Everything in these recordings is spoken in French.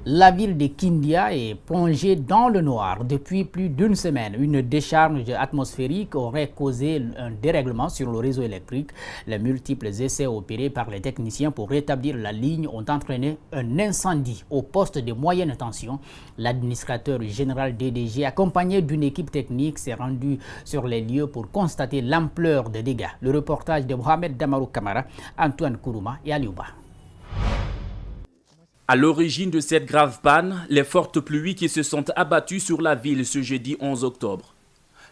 La ville de Kindia est plongée dans le noir depuis plus d'une semaine. Une décharge atmosphérique aurait causé un dérèglement sur le réseau électrique. Les multiples essais opérés par les techniciens pour rétablir la ligne ont entraîné un incendie au poste de moyenne tension. L'administrateur général DDG, accompagné d'une équipe technique, s'est rendu sur les lieux pour constater l'ampleur des dégâts. Le reportage de Mohamed Damarou Kamara, Antoine Kourouma et Aliouba. À l'origine de cette grave panne, les fortes pluies qui se sont abattues sur la ville ce jeudi 11 octobre.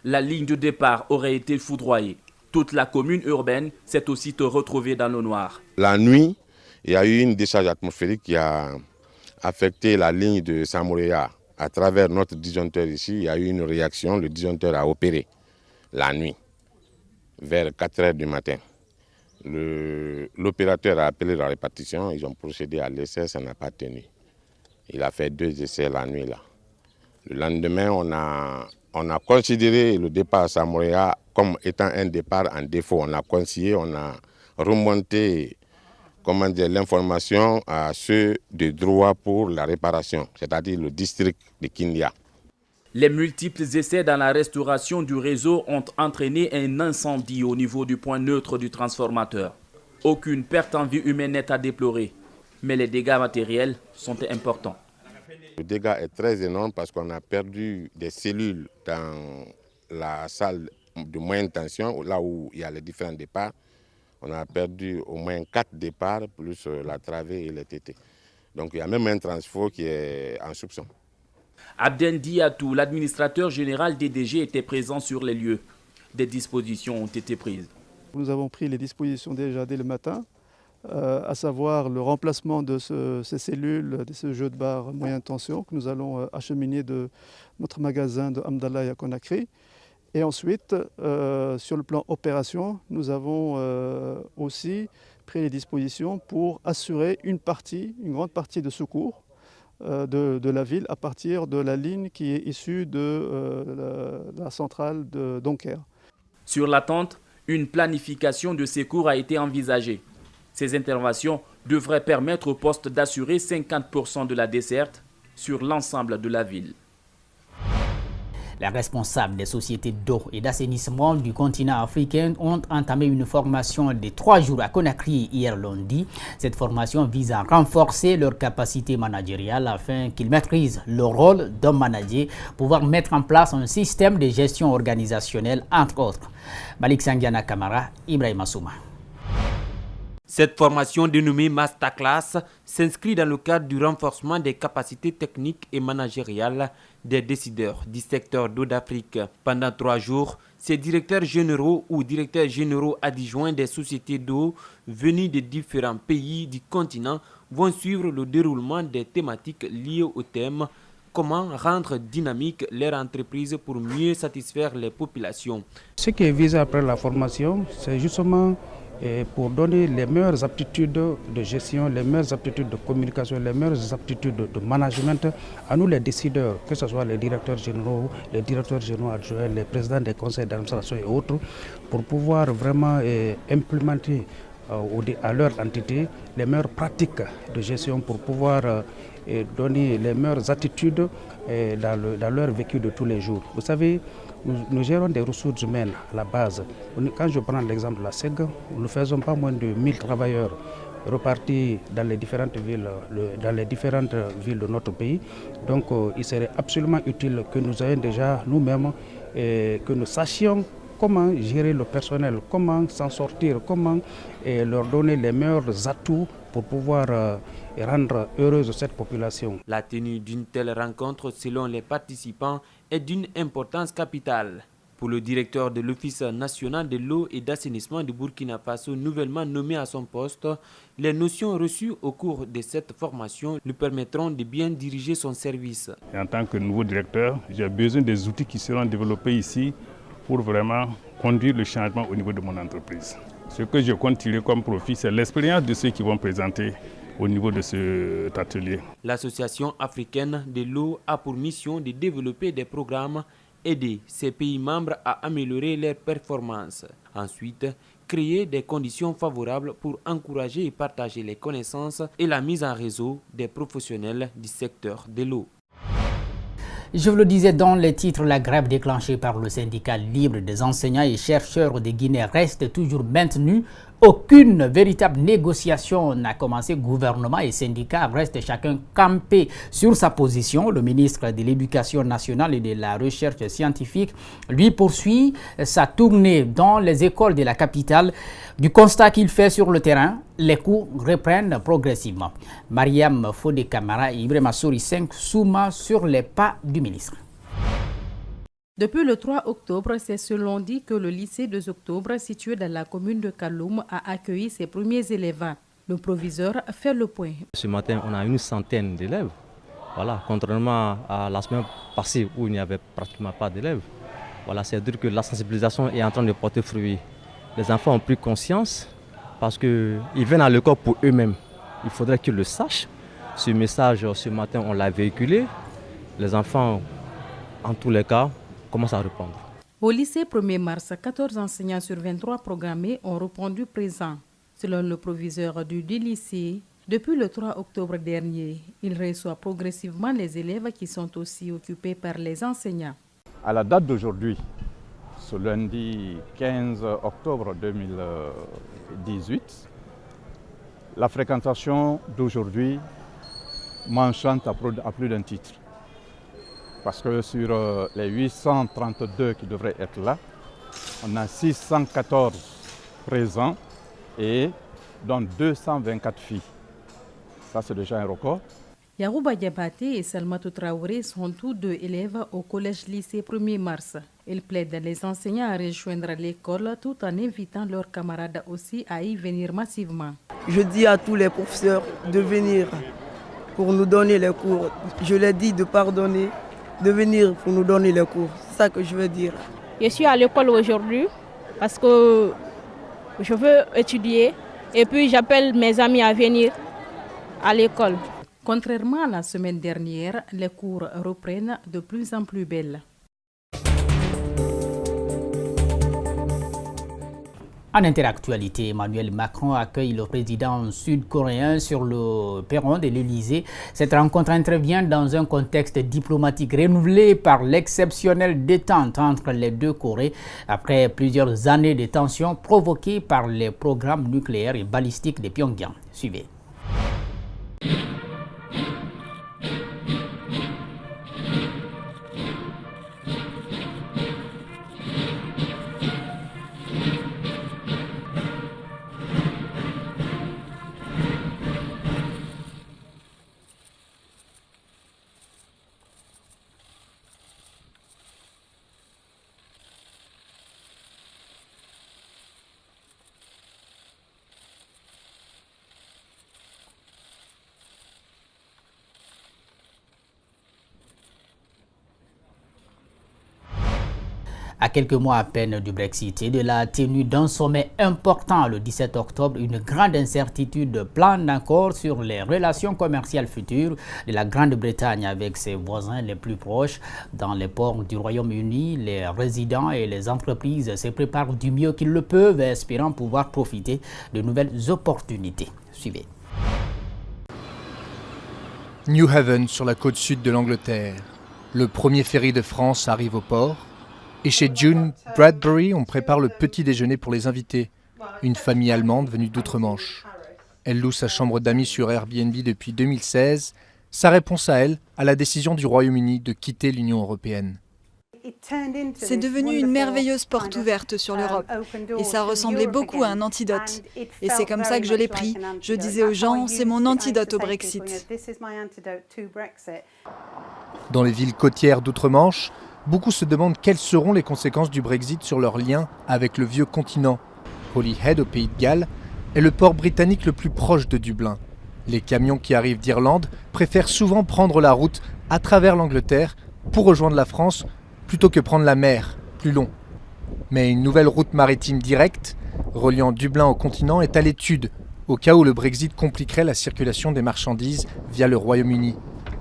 La ligne de départ aurait été foudroyée. Toute la commune urbaine s'est aussitôt retrouvée dans le noir. La nuit, il y a eu une décharge atmosphérique qui a affecté la ligne de Samoréa. À travers notre disjoncteur ici, il y a eu une réaction. Le disjoncteur a opéré la nuit, vers 4 h du matin. L'opérateur a appelé la répartition, ils ont procédé à l'essai, ça n'a pas tenu. Il a fait 2 essais la nuit là. Le lendemain, on a considéré le départ à Samoréa comme étant un départ en défaut. On l'a conseillé, on a remonté l'information à ceux de droit pour la réparation, c'est-à-dire le district de Kindia. Les multiples essais dans la restauration du réseau ont entraîné un incendie au niveau du point neutre du transformateur. Aucune perte en vie humaine n'est à déplorer, mais les dégâts matériels sont importants. Le dégât est très énorme parce qu'on a perdu des cellules dans la salle de moyenne tension, là où il y a les différents départs. On a perdu au moins 4 départs, plus la travée et les tétés. Donc il y a même un transfo qui est en soupçon. Abdel Diatou, l'administrateur général DDG, était présent sur les lieux. Des dispositions ont été prises. Nous avons pris les dispositions déjà dès le matin, à savoir le remplacement de ces cellules, de ce jeu de barre moyenne tension que nous allons acheminer de notre magasin de Amdallah à Conakry. Et ensuite, sur le plan opération, nous avons aussi pris les dispositions pour assurer une grande partie de secours de la ville à partir de la ligne qui est issue de la centrale de Donker. Sur l'attente, une planification de secours a été envisagée. Ces interventions devraient permettre au poste d'assurer 50% de la desserte sur l'ensemble de la ville. Les responsables des sociétés d'eau et d'assainissement du continent africain ont entamé une formation de 3 jours à Conakry hier lundi. Cette formation vise à renforcer leur capacité managériale afin qu'ils maîtrisent le rôle d'un manager, pouvoir mettre en place un système de gestion organisationnelle, entre autres. Malik Sangiana Kamara, Ibrahim Assouma. Cette formation dénommée Masterclass s'inscrit dans le cadre du renforcement des capacités techniques et managériales des décideurs du secteur d'eau d'Afrique. Pendant 3 jours, ces directeurs généraux ou directeurs généraux adjoints des sociétés d'eau venus de différents pays du continent vont suivre le déroulement des thématiques liées au thème « Comment rendre dynamique leur entreprise pour mieux satisfaire les populations ». Ce qui est visé après la formation, c'est justement pour donner les meilleures aptitudes de gestion, les meilleures aptitudes de communication, les meilleures aptitudes de management à nous les décideurs, que ce soit les directeurs généraux adjoints, les présidents des conseils d'administration et autres, pour pouvoir vraiment implémenter à leur entité les meilleures pratiques de gestion pour pouvoir donner les meilleures attitudes dans leur vécu de tous les jours. Vous savez, nous gérons des ressources humaines à la base. Quand je prends l'exemple de la SEG, nous ne faisons pas moins de 1000 travailleurs repartis dans les différentes villes de notre pays. Donc il serait absolument utile que nous ayons déjà nous-mêmes, que nous sachions comment gérer le personnel, comment s'en sortir, comment leur donner les meilleurs atouts pour pouvoir rendre heureuse cette population. La tenue d'une telle rencontre, selon les participants, est d'une importance capitale. Pour le directeur de l'Office national de l'eau et d'assainissement du Burkina Faso, nouvellement nommé à son poste, les notions reçues au cours de cette formation lui permettront de bien diriger son service. Et en tant que nouveau directeur, j'ai besoin des outils qui seront développés ici pour vraiment conduire le changement au niveau de mon entreprise. Ce que je compte tirer comme profit, c'est l'expérience de ceux qui vont présenter au niveau de cet atelier. L'Association africaine de l'eau a pour mission de développer des programmes, aider ses pays membres à améliorer leurs performances. Ensuite, créer des conditions favorables pour encourager et partager les connaissances et la mise en réseau des professionnels du secteur de l'eau. Je vous le disais dans les titres, la grève déclenchée par le syndicat libre des enseignants et chercheurs de Guinée reste toujours maintenue. Aucune véritable négociation n'a commencé. Gouvernement et syndicats restent chacun campé sur sa position. Le ministre de l'Éducation nationale et de la Recherche scientifique, lui, poursuit sa tournée dans les écoles de la capitale. Du constat qu'il fait sur le terrain, les cours reprennent progressivement. Mariam Fodé Camara et Ibrahima Souri 5 Souma sur les pas du ministre. Depuis le 3 octobre, c'est ce lundi que le lycée 2 octobre, situé dans la commune de Kaloum, a accueilli ses premiers élèves. Le proviseur fait le point. Ce matin, on a une centaine d'élèves. Voilà, contrairement à la semaine passée où il n'y avait pratiquement pas d'élèves. Voilà, c'est-à-dire que la sensibilisation est en train de porter fruit. Les enfants ont pris conscience parce qu'ils viennent à l'école pour eux-mêmes. Il faudrait qu'ils le sachent. Ce message, ce matin, on l'a véhiculé. Les enfants, en tous les cas, commence à répondre. Au lycée 1er mars, 14 enseignants sur 23 programmés ont répondu présents. Selon le proviseur du lycée, depuis le 3 octobre dernier, il reçoit progressivement les élèves qui sont aussi occupés par les enseignants. À la date d'aujourd'hui, ce lundi 15 octobre 2018, la fréquentation d'aujourd'hui m'enchante à plus d'un titre. Parce que sur les 832 qui devraient être là, on a 614 présents et dont 224 filles. Ça, c'est déjà un record. Yarouba Diabaté et Salmatou Traoré sont tous deux élèves au collège-lycée 1er mars. Ils plaident les enseignants à rejoindre l'école tout en invitant leurs camarades aussi à y venir massivement. Je dis à tous les professeurs de venir pour nous donner les cours. Je leur dis de pardonner, de venir pour nous donner les cours. C'est ça que je veux dire. Je suis à l'école aujourd'hui parce que je veux étudier et puis j'appelle mes amis à venir à l'école. Contrairement à la semaine dernière, les cours reprennent de plus en plus belles. En interactualité, Emmanuel Macron accueille le président sud-coréen sur le perron de l'Élysée. Cette rencontre intervient dans un contexte diplomatique renouvelé par l'exceptionnelle détente entre les deux Corées après plusieurs années de tensions provoquées par les programmes nucléaires et balistiques de Pyongyang. Suivez. À quelques mois à peine du Brexit et de la tenue d'un sommet important le 17 octobre, une grande incertitude plane encore sur les relations commerciales futures de la Grande-Bretagne avec ses voisins les plus proches. Dans les ports du Royaume-Uni, les résidents et les entreprises se préparent du mieux qu'ils le peuvent, espérant pouvoir profiter de nouvelles opportunités. Suivez. New Haven, sur la côte sud de l'Angleterre. Le premier ferry de France arrive au port. Et chez June Bradbury, on prépare le petit déjeuner pour les invités. Une famille allemande venue d'outre-Manche. Elle loue sa chambre d'amis sur Airbnb depuis 2016. Sa réponse à elle, à la décision du Royaume-Uni de quitter l'Union européenne. C'est devenu une merveilleuse porte ouverte sur l'Europe. Et ça ressemblait beaucoup à un antidote. Et c'est comme ça que je l'ai pris. Je disais aux gens, c'est mon antidote au Brexit. Dans les villes côtières d'outre-Manche, beaucoup se demandent quelles seront les conséquences du Brexit sur leur lien avec le vieux continent. Holyhead, au Pays de Galles, est le port britannique le plus proche de Dublin. Les camions qui arrivent d'Irlande préfèrent souvent prendre la route à travers l'Angleterre pour rejoindre la France plutôt que prendre la mer, plus long. Mais une nouvelle route maritime directe, reliant Dublin au continent, est à l'étude, au cas où le Brexit compliquerait la circulation des marchandises via le Royaume-Uni.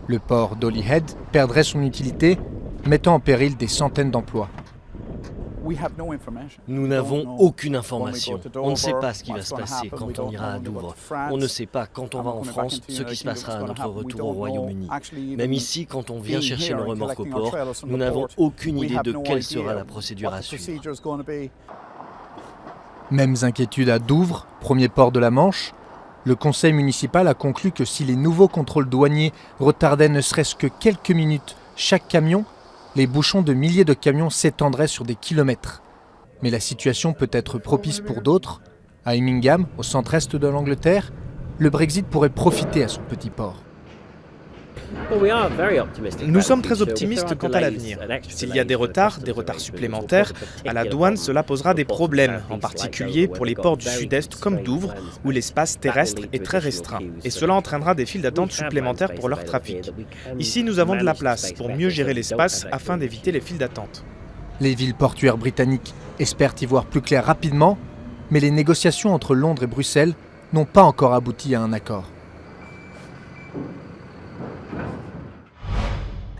Le port d'Holyhead perdrait son utilité, mettant en péril des centaines d'emplois. Nous n'avons aucune information. On ne sait pas ce qui va se passer quand on ira à Douvres. On ne sait pas quand on va en France ce qui se passera à notre retour au Royaume-Uni. Même ici, quand on vient chercher nos remorques au port, nous n'avons aucune idée de quelle sera la procédure à suivre. Mêmes inquiétudes à Douvres, premier port de la Manche. Le conseil municipal a conclu que si les nouveaux contrôles douaniers retardaient ne serait-ce que quelques minutes chaque camion, les bouchons de milliers de camions s'étendraient sur des kilomètres. Mais la situation peut être propice pour d'autres. À Immingham, au centre-est de l'Angleterre, le Brexit pourrait profiter à son petit port. Nous sommes très optimistes quant à l'avenir. S'il y a des retards supplémentaires, à la douane, cela posera des problèmes, en particulier pour les ports du sud-est comme Douvres, où l'espace terrestre est très restreint. Et cela entraînera des files d'attente supplémentaires pour leur trafic. Ici, nous avons de la place pour mieux gérer l'espace afin d'éviter les files d'attente. Les villes portuaires britanniques espèrent y voir plus clair rapidement, mais les négociations entre Londres et Bruxelles n'ont pas encore abouti à un accord.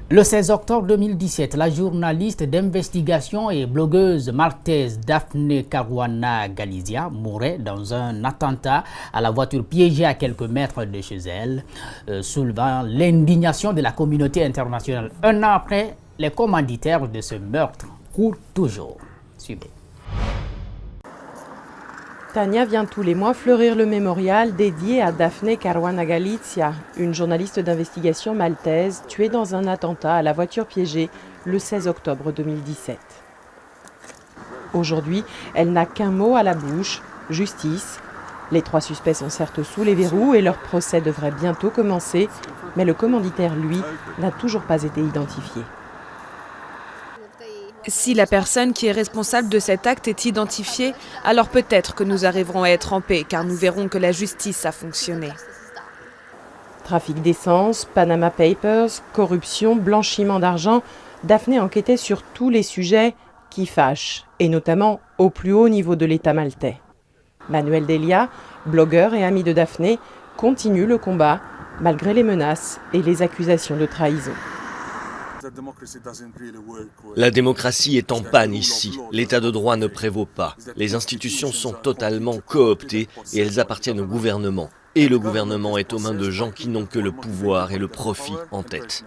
Le 16 octobre 2017, la journaliste d'investigation et blogueuse maltaise Daphne Caruana Galizia mourait dans un attentat à la voiture piégée à quelques mètres de chez elle, soulevant l'indignation de la communauté internationale. Un an après, les commanditaires de ce meurtre courent toujours. Suivez. Tania vient tous les mois fleurir le mémorial dédié à Daphne Caruana Galizia, une journaliste d'investigation maltaise tuée dans un attentat à la voiture piégée le 16 octobre 2017. Aujourd'hui, elle n'a qu'un mot à la bouche, justice. Les 3 suspects sont certes sous les verrous et leur procès devrait bientôt commencer, mais le commanditaire, lui, n'a toujours pas été identifié. Si la personne qui est responsable de cet acte est identifiée, alors peut-être que nous arriverons à être en paix, car nous verrons que la justice a fonctionné. Trafic d'essence, Panama Papers, corruption, blanchiment d'argent, Daphne enquêtait sur tous les sujets qui fâchent, et notamment au plus haut niveau de l'État maltais. Manuel Delia, blogueur et ami de Daphne, continue le combat, malgré les menaces et les accusations de trahison. La démocratie est en panne ici. L'état de droit ne prévaut pas. Les institutions sont totalement cooptées et elles appartiennent au gouvernement. Et le gouvernement est aux mains de gens qui n'ont que le pouvoir et le profit en tête.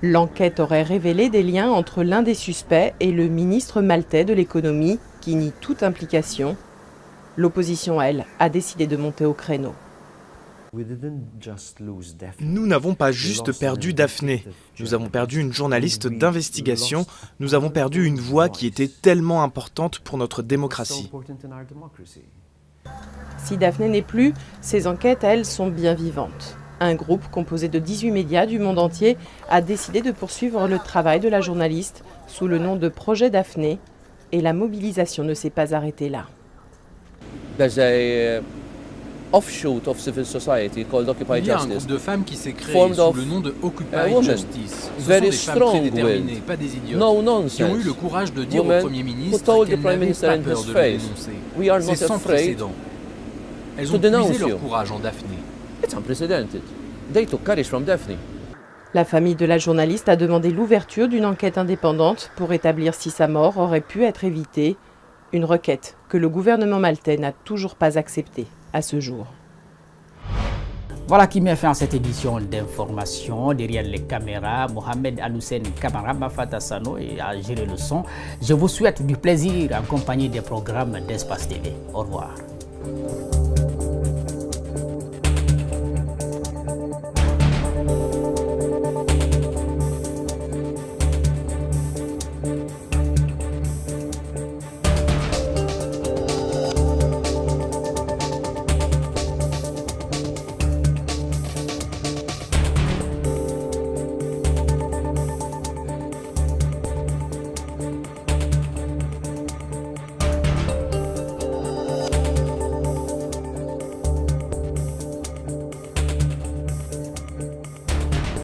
L'enquête aurait révélé des liens entre l'un des suspects et le ministre maltais de l'économie qui nie toute implication. L'opposition, elle, a décidé de monter au créneau. Nous n'avons pas juste perdu Daphne, nous avons perdu une journaliste d'investigation, nous avons perdu une voix qui était tellement importante pour notre démocratie. Si Daphne n'est plus, ses enquêtes, elles, sont bien vivantes. Un groupe composé de 18 médias du monde entier a décidé de poursuivre le travail de la journaliste sous le nom de Projet Daphne, et la mobilisation ne s'est pas arrêtée là. Offshoot of civil society called Occupy Justice. Il y a un groupe de femmes qui s'est créé sous le nom de Occupy Justice. Ce sont des femmes très déterminées, pas des idiotes, qui ont eu le courage de dire au Premier ministre qu'elles n'avaient pas peur de le dénoncer. C'est sans précédent. Elles ont puisé leur courage en Daphne. It's unprecedented. They took courage from Daphne. La famille de la journaliste a demandé l'ouverture d'une enquête indépendante pour établir si sa mort aurait pu être évitée. Une requête que le gouvernement maltais n'a toujours pas acceptée à ce jour. Voilà qui met fin à cette édition d'information. Derrière les caméras, Mohamed Aloussen Kamara, Bafata Sano et à gérer le son. Je vous souhaite du plaisir en compagnie des programmes d'Espace TV. Au revoir.